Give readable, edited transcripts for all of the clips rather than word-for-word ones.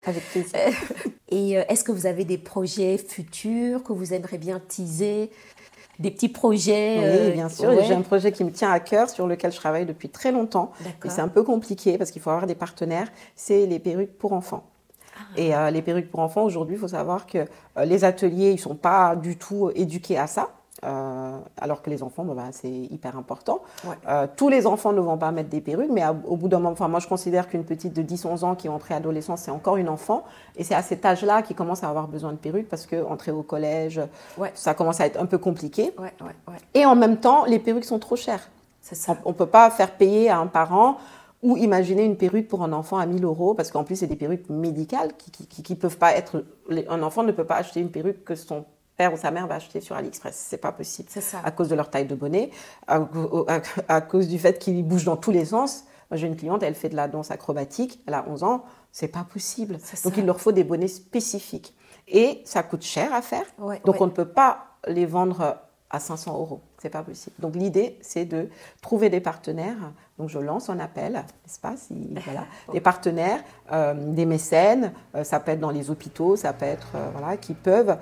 Avec plaisir. Et est-ce que vous avez des projets futurs que vous aimeriez bien teaser? Des petits projets? Oui, bien sûr. Ouais. J'ai un projet qui me tient à cœur, sur lequel je travaille depuis très longtemps. Et c'est un peu compliqué parce qu'il faut avoir des partenaires. C'est les perruques pour enfants. Et les perruques pour enfants, aujourd'hui, il faut savoir que les ateliers, ils ne sont pas du tout éduqués à ça. Alors que les enfants, c'est hyper important. Ouais. Tous les enfants ne vont pas mettre des perruques, mais au bout d'un moment, moi je considère qu'une petite de 10-11 ans qui est en préadolescence, c'est encore une enfant. Et c'est à cet âge-là qu'ils commencent à avoir besoin de perruques parce qu'entrer au collège, ça commence à être un peu compliqué. Et en même temps, les perruques sont trop chères. C'est ça. On ne peut pas faire payer à un parent ou imaginer une perruque pour un enfant à 1 000 €, parce qu'en plus, c'est des perruques médicales qui peuvent pas être... Un enfant ne peut pas acheter une perruque que son père ou sa mère va acheter sur AliExpress. C'est pas possible. C'est ça. À cause de leur taille de bonnet, à cause du fait qu'ils bougent dans tous les sens. Moi, j'ai une cliente, elle fait de la danse acrobatique, elle a 11 ans, c'est pas possible. Donc, il leur faut des bonnets spécifiques. Et ça coûte cher à faire. Donc, on ne peut pas les vendre à 500 €. C'est pas possible. Donc, l'idée, c'est de trouver des partenaires. Donc, je lance un appel, n'est-ce pas, des partenaires, des mécènes, ça peut être dans les hôpitaux, ça peut être, qui peuvent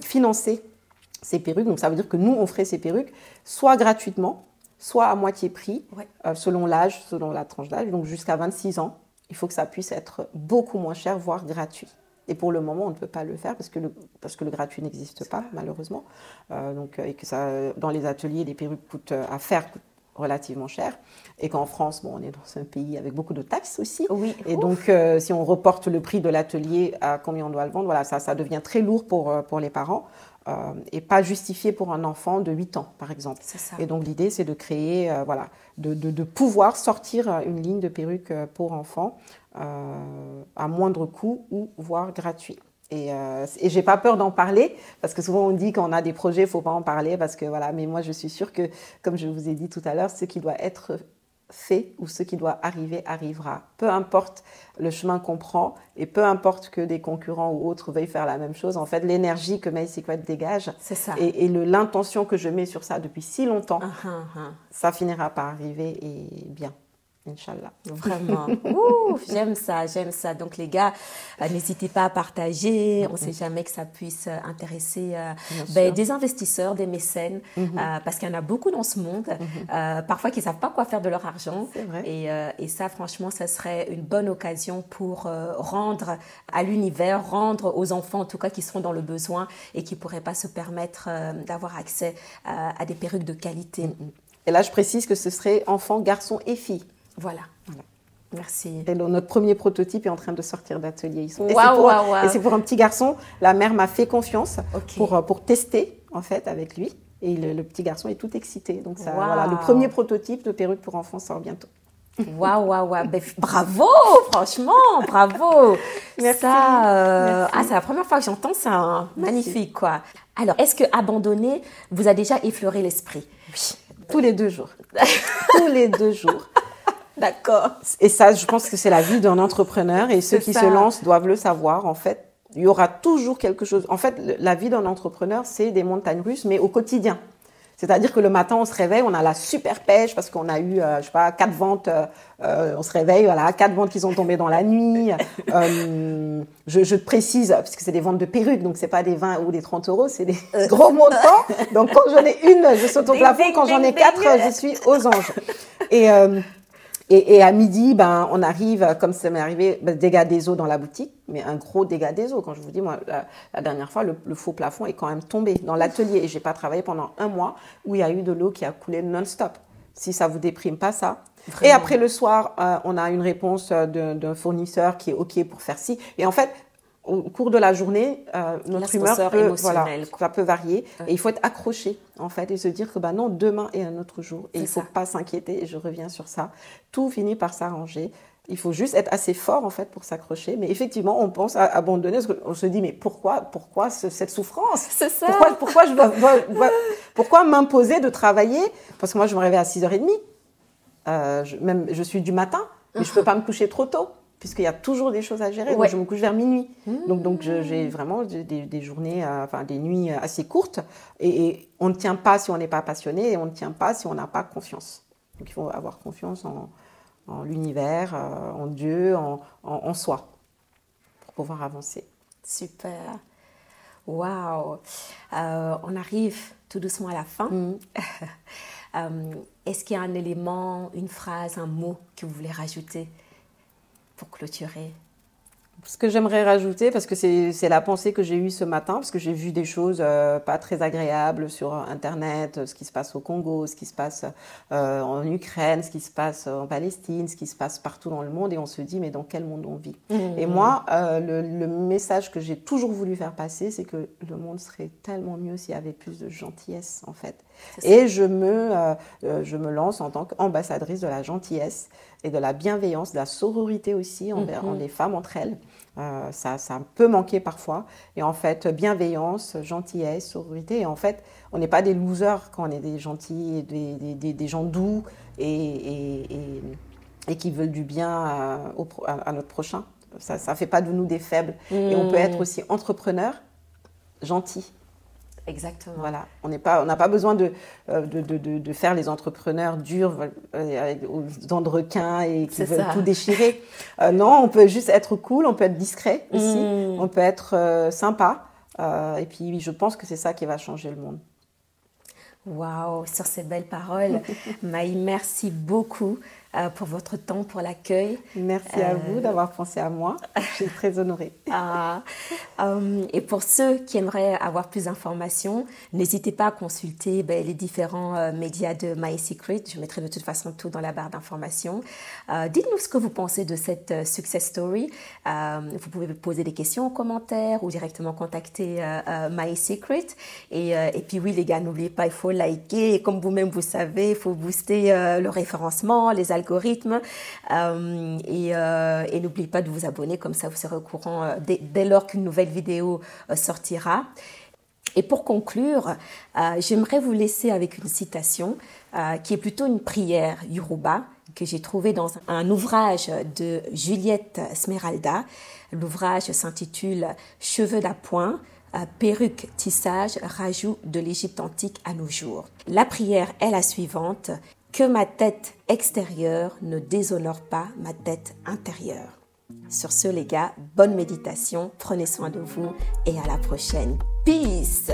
financer ces perruques. Donc, ça veut dire que nous, on ferait ces perruques soit gratuitement, soit à moitié prix, selon l'âge, selon la tranche d'âge. Donc, jusqu'à 26 ans, il faut que ça puisse être beaucoup moins cher, voire gratuit. Et pour le moment, on ne peut pas le faire parce que le gratuit n'existe pas, malheureusement. Et que ça, dans les ateliers, les perruques coûtent relativement cher. Et qu'en France, on est dans un pays avec beaucoup de taxes aussi. Oui. Et donc, si on reporte le prix de l'atelier à combien on doit le vendre, ça devient très lourd pour les parents. Et pas justifié pour un enfant de 8 ans, par exemple. C'est ça. Et donc, l'idée, c'est de créer, de pouvoir sortir une ligne de perruques pour enfants à moindre coût ou voire gratuit. Et j'ai pas peur d'en parler, parce que souvent on dit quand on a des projets, il faut pas en parler, parce que mais moi je suis sûre que, comme je vous ai dit tout à l'heure, ce qui doit être fait ou ce qui doit arriver arrivera. Peu importe le chemin qu'on prend et peu importe que des concurrents ou autres veuillent faire la même chose. En fait, l'énergie que Maïs Equate dégage et l'intention que je mets sur ça depuis si longtemps, ça finira par arriver et bien. Inch'Allah. Vraiment. Ouh, j'aime ça. Donc, les gars, n'hésitez pas à partager. On ne sait jamais que ça puisse intéresser des investisseurs, des mécènes, parce qu'il y en a beaucoup dans ce monde, parfois qui ne savent pas quoi faire de leur argent. C'est vrai. Et ça, franchement, ça serait une bonne occasion pour rendre à l'univers, rendre aux enfants, en tout cas, qui seront dans le besoin et qui ne pourraient pas se permettre d'avoir accès à des perruques de qualité. Et là, je précise que ce serait enfants, garçons et filles. Voilà. Merci. Et notre premier prototype est en train de sortir d'atelier. Et c'est pour un petit garçon. La mère m'a fait confiance pour tester, en fait, avec lui. Et le petit garçon est tout excité. Donc, le premier prototype de perruque pour enfants sort bientôt. Waouh. Bravo, franchement, bravo. Merci. Merci. C'est la première fois que j'entends ça. Magnifique, quoi. Alors, est-ce que abandonner vous a déjà effleuré l'esprit? Oui. Tous les 2 jours. Tous les 2 jours. D'accord. Et ça, je pense que c'est la vie d'un entrepreneur et ceux qui se lancent doivent le savoir. En fait, il y aura toujours quelque chose. En fait, la vie d'un entrepreneur, c'est des montagnes russes, mais au quotidien. C'est-à-dire que le matin, on se réveille, on a la super pêche parce qu'on a eu, 4 ventes. On se réveille, 4 ventes qui sont tombées dans la nuit. Je te précise, parce que c'est des ventes de perruques, donc c'est pas des 20 ou des 30 €, c'est des gros montants. Donc quand j'en ai une, je saute au plafond. Quand j'en ai 4, je suis aux anges. Et à midi, on arrive, comme ça m'est arrivé, dégâts des eaux dans la boutique, mais un gros dégât des eaux. Quand je vous dis, moi, la dernière fois, le faux plafond est quand même tombé dans l'atelier et j'ai pas travaillé pendant 1 mois où il y a eu de l'eau qui a coulé non-stop. Si ça vous déprime pas ça. Vraiment. Et après le soir, on a une réponse d'un fournisseur qui est OK pour faire ci. Et en fait, au cours de la journée, notre humeur ça peut varier. Et il faut être accroché, en fait, et se dire que non, demain est un autre jour. Et il ne faut pas s'inquiéter, et je reviens sur ça. Tout finit par s'arranger. Il faut juste être assez fort, en fait, pour s'accrocher. Mais effectivement, on pense à abandonner, parce qu'on se dit, mais pourquoi cette souffrance? C'est ça. Pourquoi m'imposer de travailler? Parce que moi, je me réveille à 6h30. Je suis du matin, mais je ne peux pas me coucher trop tôt. Puisqu'il y a toujours des choses à gérer. Donc, je me couche vers minuit. Donc j'ai vraiment des journées, des nuits assez courtes. Et on ne tient pas si on n'est pas passionné et on ne tient pas si on n'a pas confiance. Donc, il faut avoir confiance en l'univers, en Dieu, en soi, pour pouvoir avancer. Super. Waouh. On arrive tout doucement à la fin. Est-ce qu'il y a un élément, une phrase, un mot que vous voulez rajouter pour clôturer? Ce que j'aimerais rajouter, parce que c'est la pensée que j'ai eue ce matin, parce que j'ai vu des choses pas très agréables sur Internet, ce qui se passe au Congo, ce qui se passe en Ukraine, ce qui se passe en Palestine, ce qui se passe partout dans le monde, et on se dit, mais dans quel monde on vit? Et moi, le message que j'ai toujours voulu faire passer, c'est que le monde serait tellement mieux s'il y avait plus de gentillesse, en fait. Et je me lance en tant qu'ambassadrice de la gentillesse et de la bienveillance, de la sororité aussi envers les femmes entre elles. Ça peut manquer parfois. Et en fait, bienveillance, gentillesse, sororité. Et en fait, on n'est pas des losers quand on est des gentils, des gens doux et qui veulent du bien à notre prochain. Ça ne fait pas de nous des faibles. Et on peut être aussi entrepreneur, gentil. Exactement. Voilà, on n'a pas besoin de faire les entrepreneurs durs, aux dents de requin et qui veulent tout déchirer. Non, on peut juste être cool, on peut être discret aussi, on peut être sympa. Et puis, je pense que c'est ça qui va changer le monde. Waouh, sur ces belles paroles. Maï, merci beaucoup pour votre temps, pour l'accueil. Merci à vous d'avoir pensé à moi. Je suis très honorée. Et pour ceux qui aimeraient avoir plus d'informations, n'hésitez pas à consulter les différents médias de My Secret. Je mettrai de toute façon tout dans la barre d'informations. Dites-nous ce que vous pensez de cette success story. Vous pouvez poser des questions en commentaire ou directement contacter My Secret. Et puis oui, les gars, n'oubliez pas, il faut liker. Et comme vous-même, vous savez, il faut booster le référencement, les algorithmes. Et n'oubliez pas de vous abonner, comme ça vous serez au courant dès lors qu'une nouvelle vidéo sortira. Et pour conclure, j'aimerais vous laisser avec une citation qui est plutôt une prière yoruba que j'ai trouvée dans un ouvrage de Juliette Smeralda. L'ouvrage s'intitule « Cheveux d'appoint, perruque, tissage, rajout de l'Égypte antique à nos jours ». La prière est la suivante: que ma tête extérieure ne déshonore pas ma tête intérieure. Sur ce, les gars, bonne méditation, prenez soin de vous et à la prochaine. Peace!